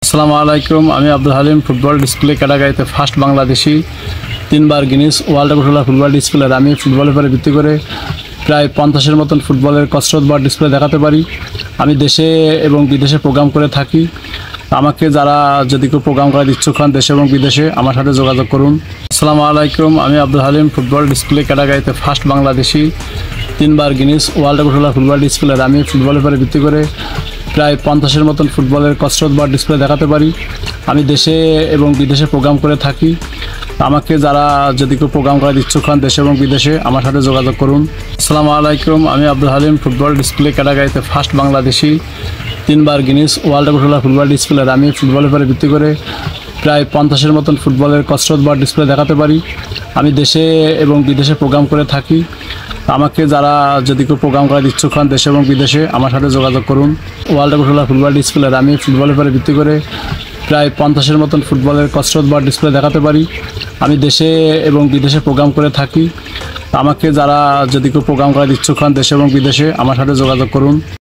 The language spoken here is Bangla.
আসসালামু আলাইকুম। আমি আব্দুল হালিম, ফুটবল ডিসপ্লে ক্যাটাগরিতে ফার্স্ট বাংলাদেশি, 3বার গিনিস ওয়ার্ল্ড রেকর্ড ফুটবল ডিসপ্লের। আমি ফুটবলের উপরে ভিত্তি করে প্রায় 50-এর মতন ফুটবলের কসরত বা ডিসপ্লে দেখাতে পারি। আমি দেশে এবং বিদেশে প্রোগ্রাম করে থাকি। আমাকে যারা যদি কেউ প্রোগ্রাম করার ইচ্ছুক হন দেশে এবং বিদেশে, আমার সাথে যোগাযোগ করুন। আসসালামু আলাইকুম। আমি আব্দুল হালিম, ফুটবল ডিসপ্লে ক্যাটাগরিতে ফার্স্ট বাংলাদেশি, 3বার গিনিস ওয়ার্ল্ড রেকর্ড ফুটবল ডিসপ্লের। আমি ফুটবলের উপরে ভিত্তি করে প্রায় 50-এর মতন ফুটবলের কসরত বা ডিসপ্লে দেখাতে পারি। আমি দেশে এবং বিদেশে প্রোগ্রাম করে থাকি। আমাকে যারা যদি কেউ প্রোগ্রাম করার ইচ্ছুক হন দেশে এবং বিদেশে, আমার সাথে যোগাযোগ করুন। আসসালামু আলাইকুম। আমি আব্দুল হালিম, ফুটবল ডিসপ্লে ক্যাটাগরিতে ফার্স্ট বাংলাদেশি, 3বার গিনিস ওয়ার্ল্ড রেকর্ড ফুটবল ডিসপ্লের। আমি ফুটবলের উপরে ভিত্তি করে প্রায় 50-এর মতন ফুটবলের কসরত বা ডিসপ্লে দেখাতে পারি। আমি দেশে এবং বিদেশে প্রোগ্রাম করে থাকি। আমাকে যারা যদি কেউ প্রোগ্রাম করার ইচ্ছুক হন দেশে এবং বিদেশে, আমার সাথে যোগাযোগ করুন। ওয়ার্ল্ড রেকর্ড ফুটবল ডিসপ্লের। আমি ফুটবলের উপরে ভিত্তি করে প্রায় 50-এর মতন ফুটবলের কসরত বা ডিসপ্লে দেখাতে পারি। আমি দেশে এবং বিদেশে প্রোগ্রাম করে থাকি। আমাকে যারা যদি কেউ প্রোগ্রাম করার ইচ্ছুক হন দেশে এবং বিদেশে, আমার সাথে যোগাযোগ করুন।